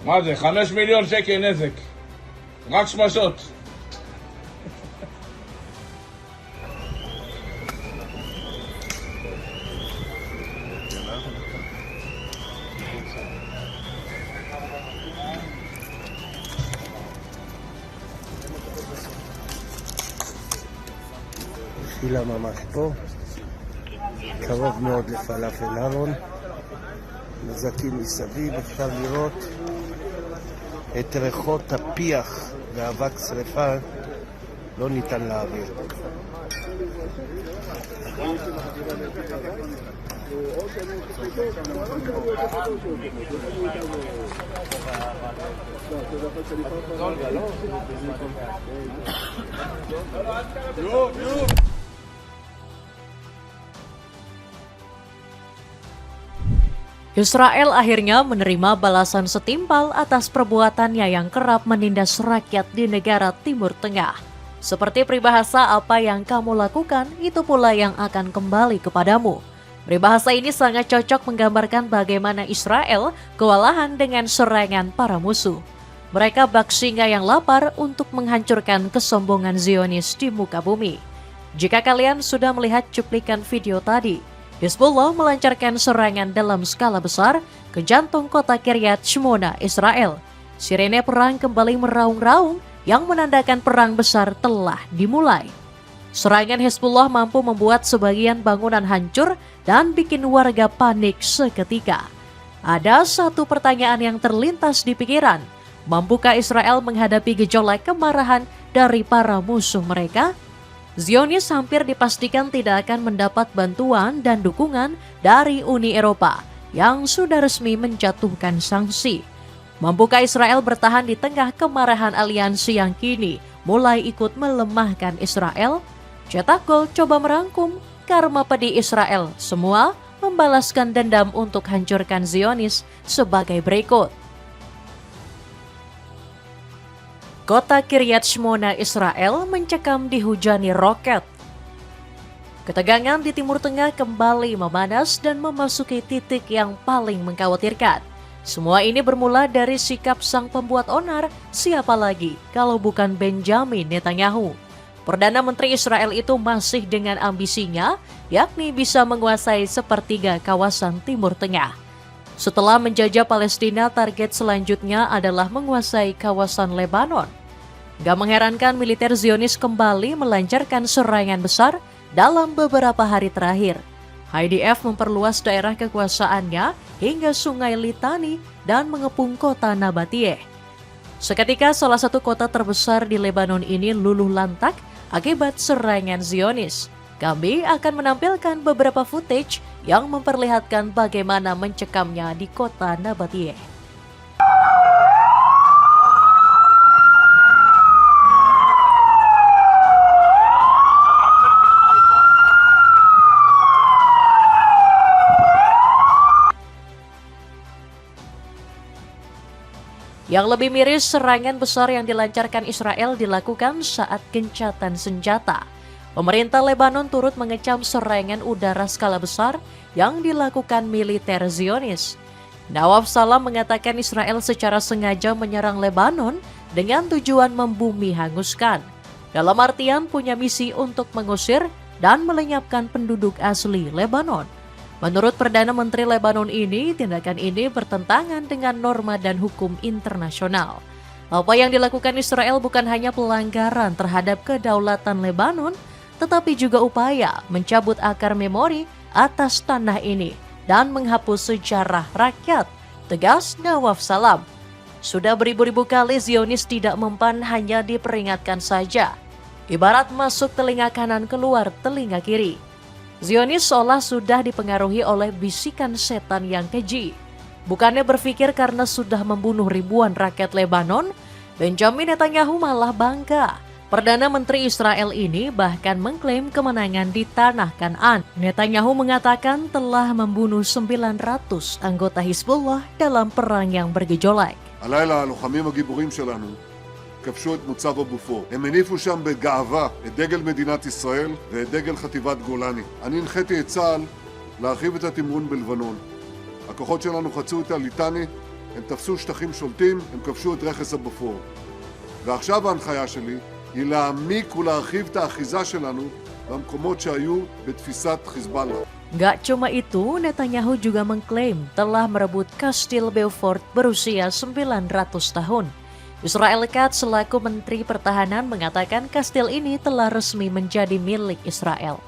מה זה? 5 מיליון שקל נזק. רק שמשות. תפילה ממש פה, קרוב מאוד לפלאפל אהרון, נזקים מסביב, אפשר לראות את ריחות הפיח ואבק שריפה לא ניתן להעביר. Israel akhirnya menerima balasan setimpal atas perbuatannya yang kerap menindas rakyat di negara Timur Tengah. Seperti peribahasa, apa yang kamu lakukan, itu pula yang akan kembali kepadamu. Peribahasa ini sangat cocok menggambarkan bagaimana Israel kewalahan dengan serangan para musuh. Mereka bak singa yang lapar untuk menghancurkan kesombongan Zionis di muka bumi. Jika kalian sudah melihat cuplikan video tadi, Hizbullah melancarkan serangan dalam skala besar ke jantung kota Kiryat Shmona, Israel. Sirene perang kembali meraung-raung yang menandakan perang besar telah dimulai. Serangan Hizbullah mampu membuat sebagian bangunan hancur dan bikin warga panik seketika. Ada satu pertanyaan yang terlintas di pikiran. Mampukah Israel menghadapi gejolak kemarahan dari para musuh mereka? Zionis hampir dipastikan tidak akan mendapat bantuan dan dukungan dari Uni Eropa yang sudah resmi menjatuhkan sanksi. Mampukah Israel bertahan di tengah kemarahan aliansi yang kini mulai ikut melemahkan Israel? Cetak Gol coba merangkum karma pedih Israel semua membalaskan dendam untuk hancurkan Zionis sebagai berikut. Kota Kiryat Shmona, Israel mencekam dihujani roket. Ketegangan di Timur Tengah kembali memanas dan memasuki titik yang paling mengkhawatirkan. Semua ini bermula dari sikap sang pembuat onar, siapa lagi kalau bukan Benjamin Netanyahu. Perdana Menteri Israel itu masih dengan ambisinya, yakni bisa menguasai sepertiga kawasan Timur Tengah. Setelah menjajah Palestina, target selanjutnya adalah menguasai kawasan Lebanon. Gak mengherankan militer Zionis kembali melancarkan serangan besar dalam beberapa hari terakhir. IDF memperluas daerah kekuasaannya hingga Sungai Litani dan mengepung kota Nabatiyeh. Seketika salah satu kota terbesar di Lebanon ini luluh lantak akibat serangan Zionis. Kami akan menampilkan beberapa footage yang memperlihatkan bagaimana mencekamnya di kota Nabatiyeh. Yang lebih miris, serangan besar yang dilancarkan Israel dilakukan saat gencatan senjata. Pemerintah Lebanon turut mengecam serangan udara skala besar yang dilakukan militer Zionis. Nawaf Salam mengatakan Israel secara sengaja menyerang Lebanon dengan tujuan membumi hanguskan. Dalam artian punya misi untuk mengusir dan melenyapkan penduduk asli Lebanon. Menurut Perdana Menteri Lebanon ini, tindakan ini bertentangan dengan norma dan hukum internasional. Apa yang dilakukan Israel bukan hanya pelanggaran terhadap kedaulatan Lebanon, tetapi juga upaya mencabut akar memori atas tanah ini dan menghapus sejarah rakyat, tegas Nawaf Salam. Sudah beribu-ribu kali Zionis tidak mempan hanya diperingatkan saja. Ibarat masuk telinga kanan keluar telinga kiri. Zionis seolah sudah dipengaruhi oleh bisikan setan yang keji. Bukannya berpikir karena sudah membunuh ribuan rakyat Lebanon, Benjamin Netanyahu malah bangga. Perdana Menteri Israel ini bahkan mengklaim kemenangan di tanah Kanaan. Netanyahu mengatakan telah membunuh 900 anggota Hizbullah dalam perang yang bergejolak. הלילה הלוחמים הגיבורים שלנו כבשו את מוצב הבופור. הם הניפו שם בגאווה את דגל מדינת ישראל ואת דגל חטיבת גולני. אני הנחיתי את צה"ל להרחיב את התמרון בלבנון. הכוחות שלנו חצו את הליטני הם תפסו שטחים שולטים, הם כבשו את רכס הבופור. ועכשיו ההנחיה שלי היא להעמיק ולהרחיב את האחיזה שלנו במקומות שהיו בתפיסת חיזבאללה. Gak cuma itu, Netanyahu juga mengklaim telah merebut Kastil Beaufort berusia 900 tahun. Israel Katz selaku Menteri Pertahanan mengatakan kastil ini telah resmi menjadi milik Israel.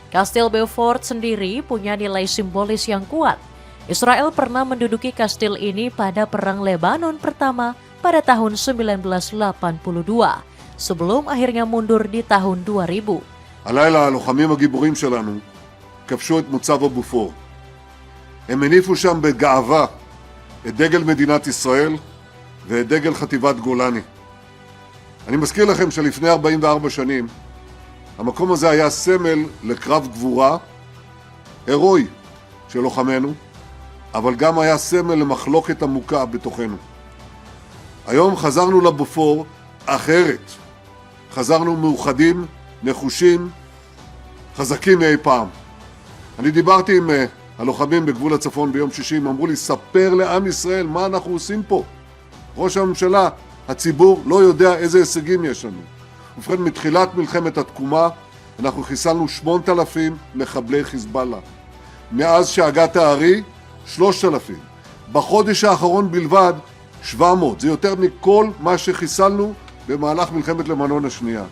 Kastil Beaufort sendiri punya nilai simbolis yang kuat. Israel pernah menduduki kastil ini pada Perang Lebanon pertama pada tahun 1982, sebelum akhirnya mundur di tahun 2000. הלילה הלוחמים הגיבורים שלנו כבשו את מוצב הבופור. הם הניפו שם בגאווה את דגל מדינת ישראל ואת דגל חטיבת גולני. אני מזכיר לכם שלפני 44 שנים המקום הזה היה סמל לקרב גבורה הירואי של לוחמינו, אבל גם היה סמל למחלוקת עמוקה בתוכנו. היום חזרנו לבופור אחרת. חזרנו מאוחדים, נחושים, חזקים מאי פעם. אני דיברתי עם הלוחמים בגבול הצפון ביום שישי, הם אמרו לי, ספר לעם ישראל מה אנחנו עושים פה. ראש הממשלה, הציבור לא יודע איזה הישגים יש לנו. ובכן, מתחילת מלחמת התקומה, אנחנו חיסלנו 8,000 מחבלי חיזבאללה. מאז שהגת הארי, 3,000. בחודש האחרון בלבד, 700. זה יותר מכל מה שחיסלנו במהלך מלחמת לבנון השנייה.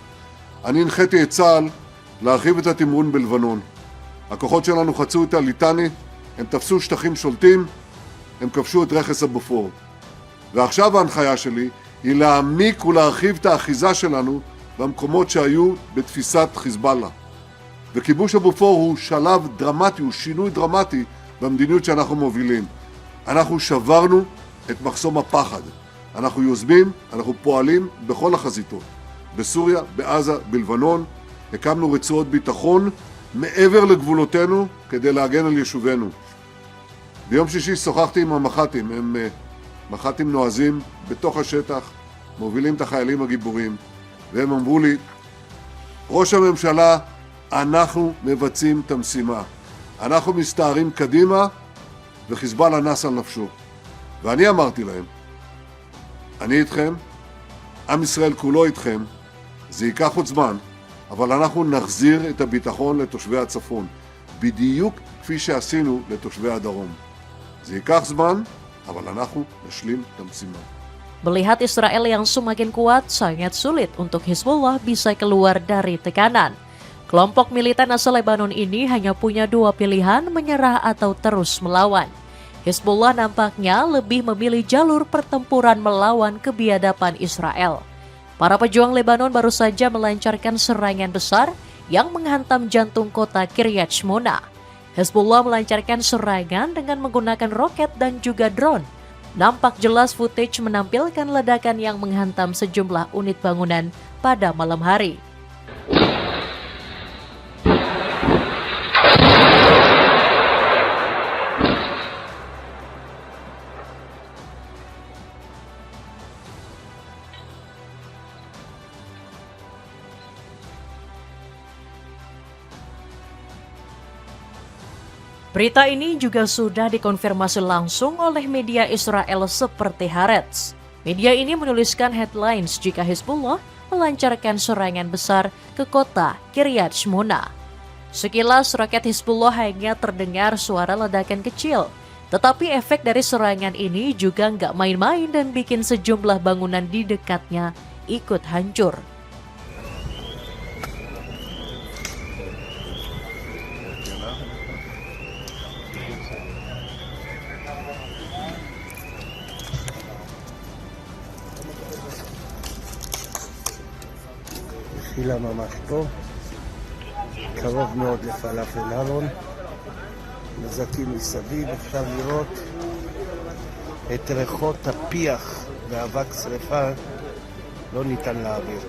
אני הנחיתי את צה"ל להרחיב את התמרון בלבנון. הכוחות שלנו חצו את הליטני, הם תפסו שטחים שולטים, הם כבשו את רכס הבופור. ועכשיו ההנחיה שלי היא להעמיק ולהרחיב את האחיזה שלנו במקומות שהיו בתפיסת חיזבאללה. וכיבוש הבופור הוא שלב דרמטי, הוא שינוי דרמטי במדיניות שאנחנו מובילים. אנחנו שברנו את מחסום הפחד. אנחנו יוזמים, אנחנו פועלים בכל החזיתות. בסוריה, בעזה, בלבנון, הקמנו רצועות ביטחון מעבר לגבולותינו כדי להגן על יישובינו. ביום שישי שוחחתי עם המח"טים, הם מח"טים נועזים בתוך השטח, מובילים את החיילים הגיבורים, והם אמרו לי, ראש הממשלה, אנחנו מבצעים את המשימה. אנחנו מסתערים קדימה, וחיזבאללה נס על נפשו. ואני אמרתי להם, אני איתכם, עם ישראל כולו איתכם, זה ייקח עוד זמן, אבל אנחנו נחזיר את הביטחון לתושבי הצפון, בדיוק כפי שעשינו לתושבי הדרום. זה ייקח זמן, אבל אנחנו נשלים את המשימה. Melihat Israel yang semakin kuat, sangat sulit untuk Hizbullah bisa keluar dari tekanan. Kelompok militan asal Lebanon ini hanya punya dua pilihan, menyerah atau terus melawan. Hizbullah nampaknya lebih memilih jalur pertempuran melawan kebiadaban Israel. Para pejuang Lebanon baru saja melancarkan serangan besar yang menghantam jantung kota Kiryat Shmona. Hizbullah melancarkan serangan dengan menggunakan roket dan juga drone. Nampak jelas footage menampilkan ledakan yang menghantam sejumlah unit bangunan pada malam hari. Berita ini juga sudah dikonfirmasi langsung oleh media Israel seperti Haaretz. Media ini menuliskan headlines jika Hizbullah melancarkan serangan besar ke kota Kiryat Shmona. Sekilas roket Hizbullah hanya terdengar suara ledakan kecil, tetapi efek dari serangan ini juga nggak main-main dan bikin sejumlah bangunan di dekatnya ikut hancur. התחילה ממש פה, קרוב מאוד לפלאפל אהרון, נזקים מסביב, אפשר לראות את ריחות הפיח ואבק שריפה, לא ניתן להעביר.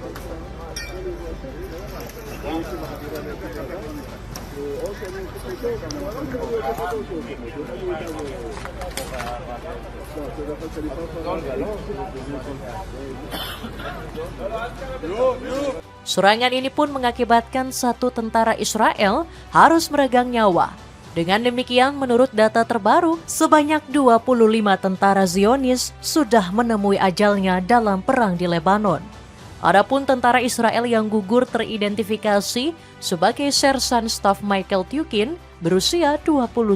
Serangan ini pun mengakibatkan satu tentara Israel harus meregang nyawa. Dengan demikian, menurut data terbaru, sebanyak 25 tentara Zionis sudah menemui ajalnya dalam perang di Lebanon. Adapun tentara Israel yang gugur teridentifikasi sebagai Sersan Staf Michael Tukin berusia 21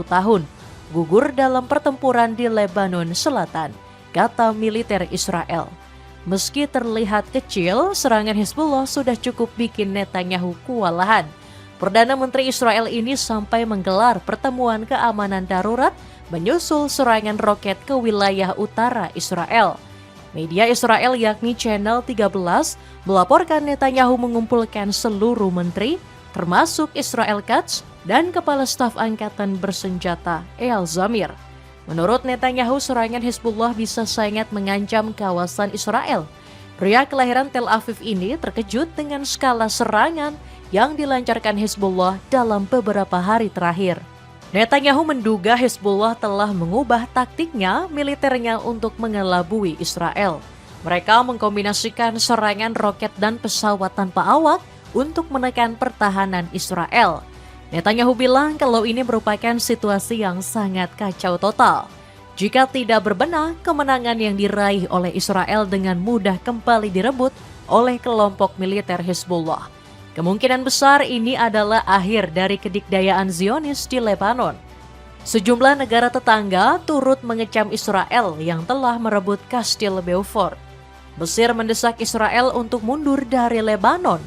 tahun, gugur dalam pertempuran di Lebanon Selatan, kata militer Israel. Meski terlihat kecil, serangan Hezbollah sudah cukup bikin Netanyahu kewalahan. Perdana Menteri Israel ini sampai menggelar pertemuan keamanan darurat menyusul serangan roket ke wilayah utara Israel. Media Israel yakni Channel 13 melaporkan Netanyahu mengumpulkan seluruh menteri, termasuk Israel Katz dan Kepala Staf Angkatan Bersenjata Eyal Zamir. Menurut Netanyahu, serangan Hezbollah bisa sangat mengancam kawasan Israel. Pria kelahiran Tel Aviv ini terkejut dengan skala serangan yang dilancarkan Hezbollah dalam beberapa hari terakhir. Netanyahu menduga Hezbollah telah mengubah taktiknya militernya untuk mengelabui Israel. Mereka mengkombinasikan serangan roket dan pesawat tanpa awak untuk menekan pertahanan Israel. Netanyahu bilang kalau ini merupakan situasi yang sangat kacau total. Jika tidak berbenah, kemenangan yang diraih oleh Israel dengan mudah kembali direbut oleh kelompok militer Hezbollah. Kemungkinan besar ini adalah akhir dari kedikdayaan Zionis di Lebanon. Sejumlah negara tetangga turut mengecam Israel yang telah merebut Kastil Beaufort. Mesir mendesak Israel untuk mundur dari Lebanon.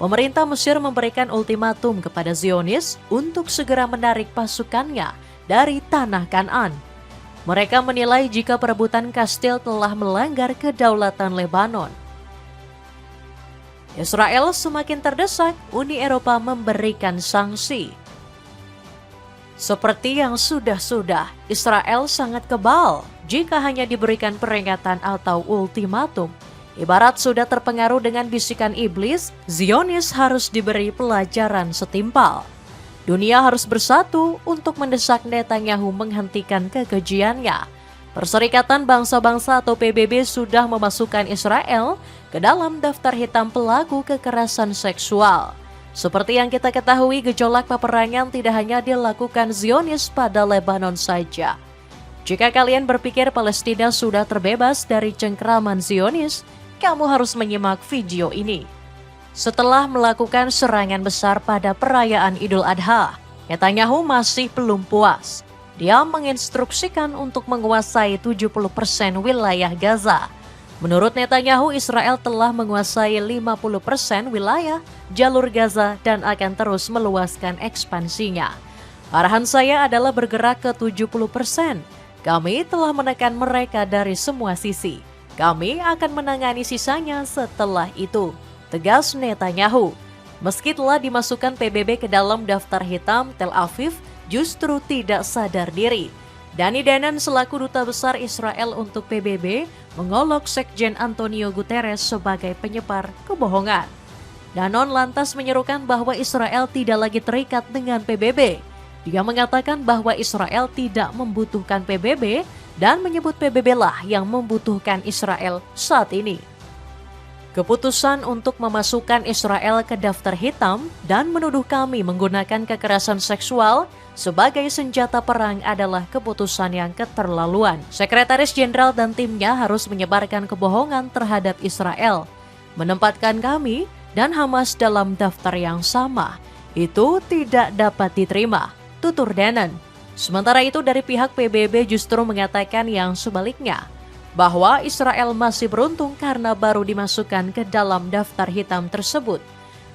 Pemerintah Mesir memberikan ultimatum kepada Zionis untuk segera menarik pasukannya dari tanah Kanaan. Mereka menilai jika perebutan kastil telah melanggar kedaulatan Lebanon. Israel semakin terdesak, Uni Eropa memberikan sanksi. Seperti yang sudah-sudah, Israel sangat kebal jika hanya diberikan peringatan atau ultimatum. Ibarat sudah terpengaruh dengan bisikan iblis, Zionis harus diberi pelajaran setimpal. Dunia harus bersatu untuk mendesak Netanyahu menghentikan kekejiannya. Perserikatan Bangsa-Bangsa atau PBB sudah memasukkan Israel ke dalam daftar hitam pelaku kekerasan seksual. Seperti yang kita ketahui, gejolak peperangan tidak hanya dilakukan Zionis pada Lebanon saja. Jika kalian berpikir Palestina sudah terbebas dari cengkraman Zionis, kamu harus menyimak video ini. Setelah melakukan serangan besar pada perayaan Idul Adha, Netanyahu masih belum puas. Dia menginstruksikan untuk menguasai 70% wilayah Gaza. Menurut Netanyahu, Israel telah menguasai 50% wilayah jalur Gaza dan akan terus meluaskan ekspansinya. Arahan saya adalah bergerak ke 70%. Kami telah menekan mereka dari semua sisi. Kami akan menangani sisanya setelah itu, tegas Netanyahu. Meski telah dimasukkan PBB ke dalam daftar hitam, Tel Aviv justru tidak sadar diri. Dani Danon selaku Duta Besar Israel untuk PBB mengolok Sekjen Antonio Guterres sebagai penyebar kebohongan. Danon lantas menyerukan bahwa Israel tidak lagi terikat dengan PBB. Dia mengatakan bahwa Israel tidak membutuhkan PBB dan menyebut PBB lah yang membutuhkan Israel saat ini. Keputusan untuk memasukkan Israel ke daftar hitam dan menuduh kami menggunakan kekerasan seksual sebagai senjata perang adalah keputusan yang keterlaluan. Sekretaris Jenderal dan timnya harus menyebarkan kebohongan terhadap Israel. Menempatkan kami dan Hamas dalam daftar yang sama, itu tidak dapat diterima, tutur Danon. Sementara itu dari pihak PBB justru mengatakan yang sebaliknya, bahwa Israel masih beruntung karena baru dimasukkan ke dalam daftar hitam tersebut.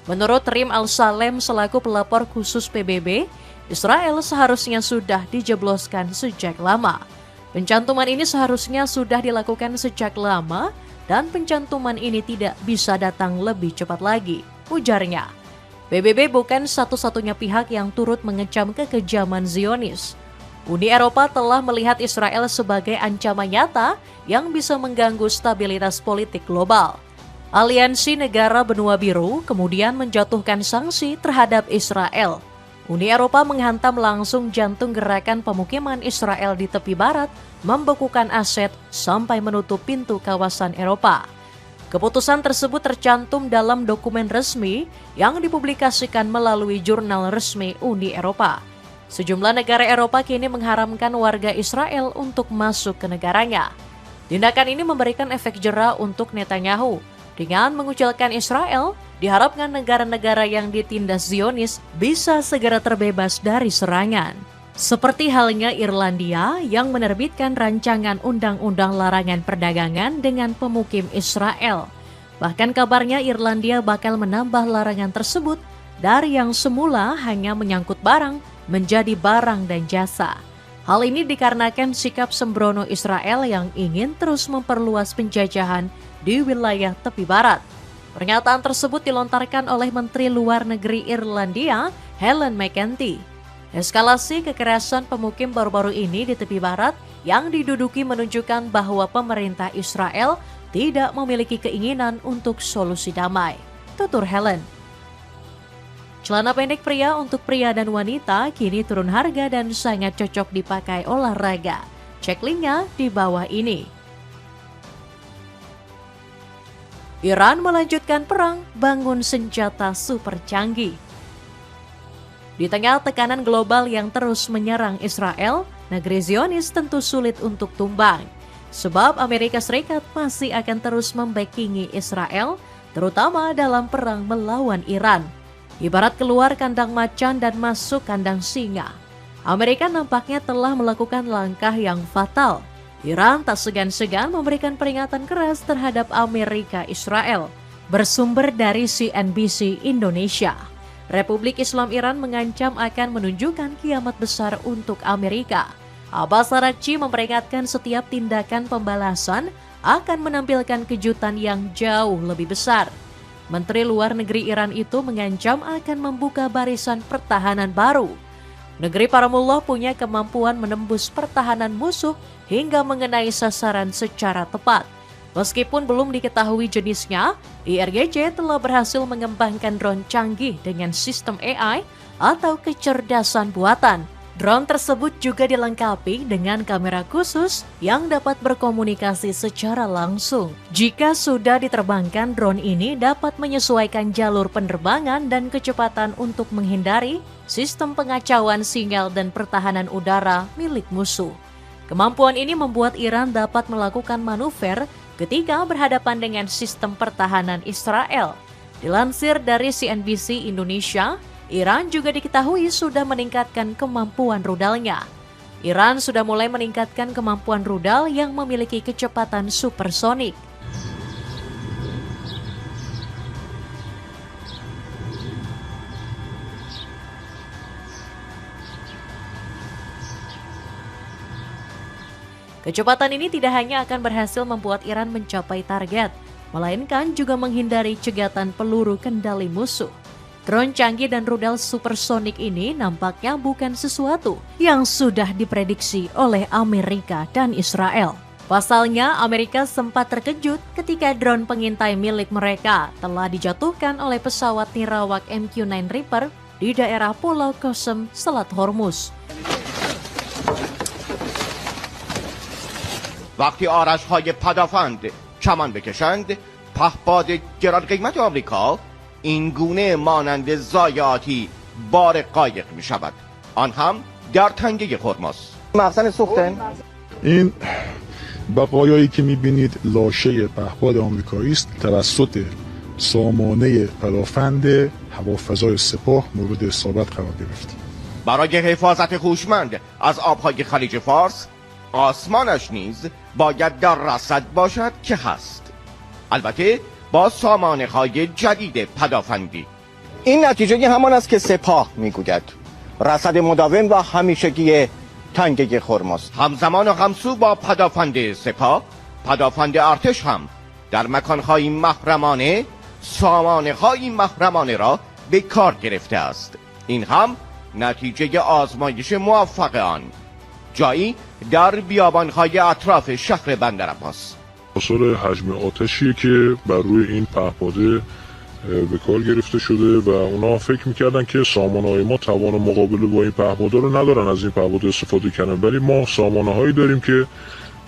Menurut Rim Al-Salem selaku pelapor khusus PBB, Israel seharusnya sudah dijebloskan sejak lama. Pencantuman ini seharusnya sudah dilakukan sejak lama dan pencantuman ini tidak bisa datang lebih cepat lagi, ujarnya. PBB bukan satu-satunya pihak yang turut mengecam kekejaman Zionis. Uni Eropa telah melihat Israel sebagai ancaman nyata yang bisa mengganggu stabilitas politik global. Aliansi Negara Benua Biru kemudian menjatuhkan sanksi terhadap Israel. Uni Eropa menghantam langsung jantung gerakan pemukiman Israel di tepi barat, membekukan aset sampai menutup pintu kawasan Eropa. Keputusan tersebut tercantum dalam dokumen resmi yang dipublikasikan melalui jurnal resmi Uni Eropa. Sejumlah negara Eropa kini mengharamkan warga Israel untuk masuk ke negaranya. Tindakan ini memberikan efek jera untuk Netanyahu. Dengan mengucilkan Israel, diharapkan negara-negara yang ditindas Zionis bisa segera terbebas dari serangan. Seperti halnya Irlandia yang menerbitkan rancangan undang-undang larangan perdagangan dengan pemukim Israel. Bahkan kabarnya Irlandia bakal menambah larangan tersebut dari yang semula hanya menyangkut barang menjadi barang dan jasa. Hal ini dikarenakan sikap sembrono Israel yang ingin terus memperluas penjajahan di wilayah tepi barat. Pernyataan tersebut dilontarkan oleh Menteri Luar Negeri Irlandia, Helen McEntee. Eskalasi kekerasan pemukim baru-baru ini di tepi barat yang diduduki menunjukkan bahwa pemerintah Israel tidak memiliki keinginan untuk solusi damai, tutur Helen. Celana pendek pria untuk pria dan wanita kini turun harga dan sangat cocok dipakai olahraga. Cek linknya di bawah ini. Iran melanjutkan perang, bangun senjata super canggih. Di tengah tekanan global yang terus menyerang Israel, negeri Zionis tentu sulit untuk tumbang. Sebab Amerika Serikat masih akan terus membackingi Israel, terutama dalam perang melawan Iran. Ibarat keluar kandang macan dan masuk kandang singa. Amerika nampaknya telah melakukan langkah yang fatal. Iran tak segan-segan memberikan peringatan keras terhadap Amerika Israel. Bersumber dari CNBC Indonesia, Republik Islam Iran mengancam akan menunjukkan kiamat besar untuk Amerika. Abbas Araghchi memperingatkan setiap tindakan pembalasan akan menampilkan kejutan yang jauh lebih besar. Menteri Luar Negeri Iran itu mengancam akan membuka barisan pertahanan baru. Negeri para mullah punya kemampuan menembus pertahanan musuh hingga mengenai sasaran secara tepat. Meskipun belum diketahui jenisnya, IRGC telah berhasil mengembangkan drone canggih dengan sistem AI atau kecerdasan buatan. Drone tersebut juga dilengkapi dengan kamera khusus yang dapat berkomunikasi secara langsung. Jika sudah diterbangkan, drone ini dapat menyesuaikan jalur penerbangan dan kecepatan untuk menghindari sistem pengacauan sinyal dan pertahanan udara milik musuh. Kemampuan ini membuat Iran dapat melakukan manuver ketika berhadapan dengan sistem pertahanan Israel. Dilansir dari CNBC Indonesia, Iran juga diketahui sudah meningkatkan kemampuan rudalnya. Iran sudah mulai meningkatkan kemampuan rudal yang memiliki kecepatan supersonik. Kecepatan ini tidak hanya akan berhasil membuat Iran mencapai target, melainkan juga menghindari cegatan peluru kendali musuh. Drone canggih dan rudal supersonik ini nampaknya bukan sesuatu yang sudah diprediksi oleh Amerika dan Israel. Pasalnya, Amerika sempat terkejut ketika drone pengintai milik mereka telah dijatuhkan oleh pesawat nirawak MQ-9 Reaper di daerah Pulau Qasem, Selat Hormuz. وقتی آرش‌های پدافند کمان بکشند، پهپاد گران قیمت آمریکا این گونه مانند ضایعاتی بار قایق می شود، آن هم در تنگه هرمز. مخزن سوختن این بقایایی که می‌بینید لاشه پهپاد آمریکایی است توسط سامانه پدافند هوافضای سپاه مورد اصابت قرار گرفت. برای حفاظت هوشمند از آبهای خلیج فارس، آسمانش نیز باید در رصد باشد که هست، البته با سامانه‌های جدید پدافندی. این نتیجه همان است که سپاه میگوید رصد مداوم و همیشگی تنگه هرمز. همزمان و همسو با پدافند سپاه، پدافند ارتش هم در مکان‌های محرمانه سامانه‌های محرمانه را به کار گرفته است. این هم نتیجه آزمایش موفق آن، جایی در بیابان‌های اطراف شهر بندرعباس. آثار حجم آتشیه که بر روی این پهپاده به کار گرفته شده و اونا فکر میکردن که سامانه‌های ما توان مقابله با این پهپاده رو ندارن از این پهپاده استفاده کردن، ولی ما سامانه‌هایی داریم که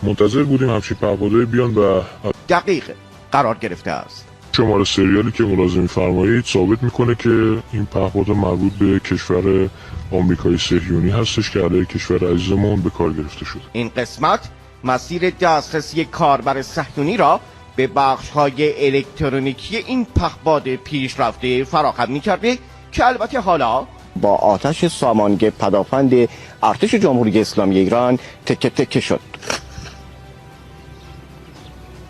منتظر بودیم همچین پهپاده بیان و دقیق قرار گرفته است. شماره سریالی که ملاحظه می‌فرمایید ثابت میکنه که این پهپاد مربوط به کشور آمریکای صهیونی هستش که علیه کشور عزیزمون به کار گرفته شده. این قسمت مسیر دسترسی کاربر صهیونی را به بخش‌های الکترونیکی این پهپاد پیشرفته فراهم می‌کرده که البته حالا با آتش سامانگ پدافند ارتش جمهوری اسلامی ایران تکه تکه شد.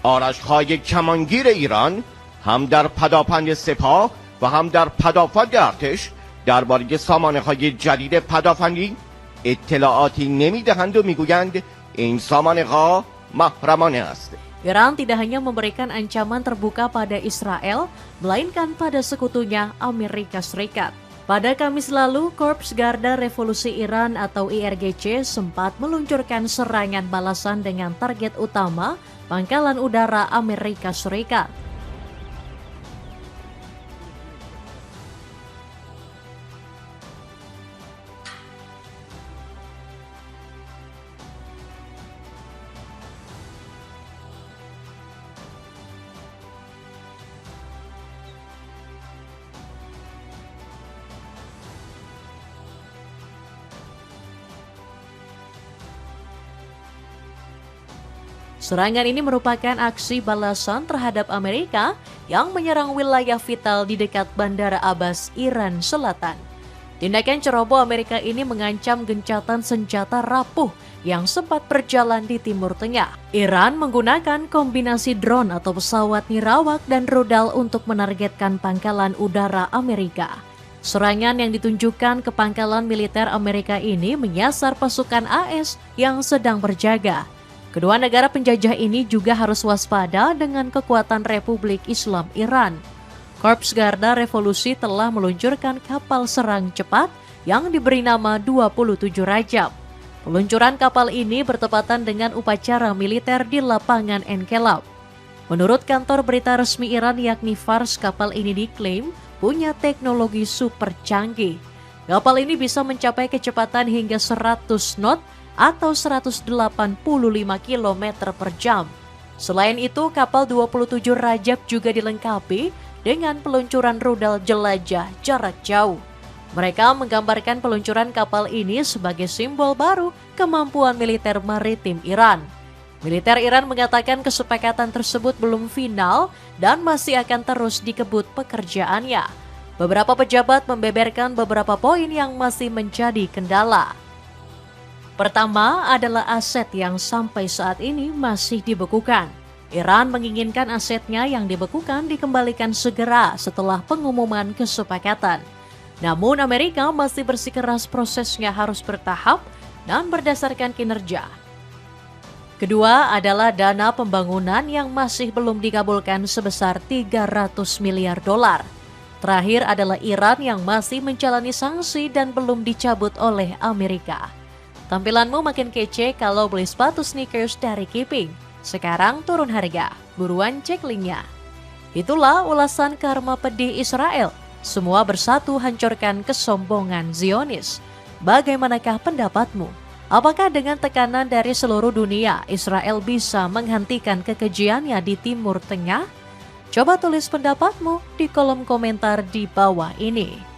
آرش‌های کمانگیر ایران هم در پدافند سپاه و هم در پدافند ارتش درباره سامانه‌های جدید پدافندی اطلاعاتی نمی‌دهند و می‌گویند این سامانه‌ها محرمانه است. Iran tidak hanya memberikan ancaman terbuka pada Israel, melainkan pada sekutunya Amerika Serikat. Pada Kamis lalu, Korps Garda Revolusi Iran atau IRGC sempat meluncurkan serangan balasan dengan target utama Pangkalan Udara Amerika Serikat. Serangan ini merupakan aksi balasan terhadap Amerika yang menyerang wilayah vital di dekat Bandara Abbas, Iran Selatan. Tindakan ceroboh Amerika ini mengancam gencatan senjata rapuh yang sempat berjalan di Timur Tengah. Iran menggunakan kombinasi drone atau pesawat nirawak dan rudal untuk menargetkan pangkalan udara Amerika. Serangan yang ditunjukkan ke pangkalan militer Amerika ini menyasar pasukan AS yang sedang berjaga. Kedua negara penjajah ini juga harus waspada dengan kekuatan Republik Islam Iran. Korps Garda Revolusi telah meluncurkan kapal serang cepat yang diberi nama 27 Rajab. Peluncuran kapal ini bertepatan dengan upacara militer di lapangan Enkelab. Menurut kantor berita resmi Iran yakni Fars, kapal ini diklaim punya teknologi super canggih. Kapal ini bisa mencapai kecepatan hingga 100 knot atau 185 km per jam. Selain itu, kapal 27 Rajab juga dilengkapi dengan peluncuran rudal jelajah jarak jauh. Mereka menggambarkan peluncuran kapal ini sebagai simbol baru kemampuan militer maritim Iran. Militer Iran mengatakan kesepakatan tersebut belum final dan masih akan terus dikebut pekerjaannya. Beberapa pejabat membeberkan beberapa poin yang masih menjadi kendala. Pertama adalah aset yang sampai saat ini masih dibekukan. Iran menginginkan asetnya yang dibekukan dikembalikan segera setelah pengumuman kesepakatan. Namun Amerika masih bersikeras prosesnya harus bertahap dan berdasarkan kinerja. Kedua adalah dana pembangunan yang masih belum dikabulkan sebesar 300 miliar dolar. Terakhir adalah Iran yang masih menjalani sanksi dan belum dicabut oleh Amerika. Tampilanmu makin kece kalau beli sepatu sneakers dari Keeping. Sekarang turun harga, buruan cek linknya. Itulah ulasan karma pedih Israel. Semua bersatu hancurkan kesombongan Zionis. Bagaimanakah pendapatmu? Apakah dengan tekanan dari seluruh dunia, Israel bisa menghentikan kekejiannya di Timur Tengah? Coba tulis pendapatmu di kolom komentar di bawah ini.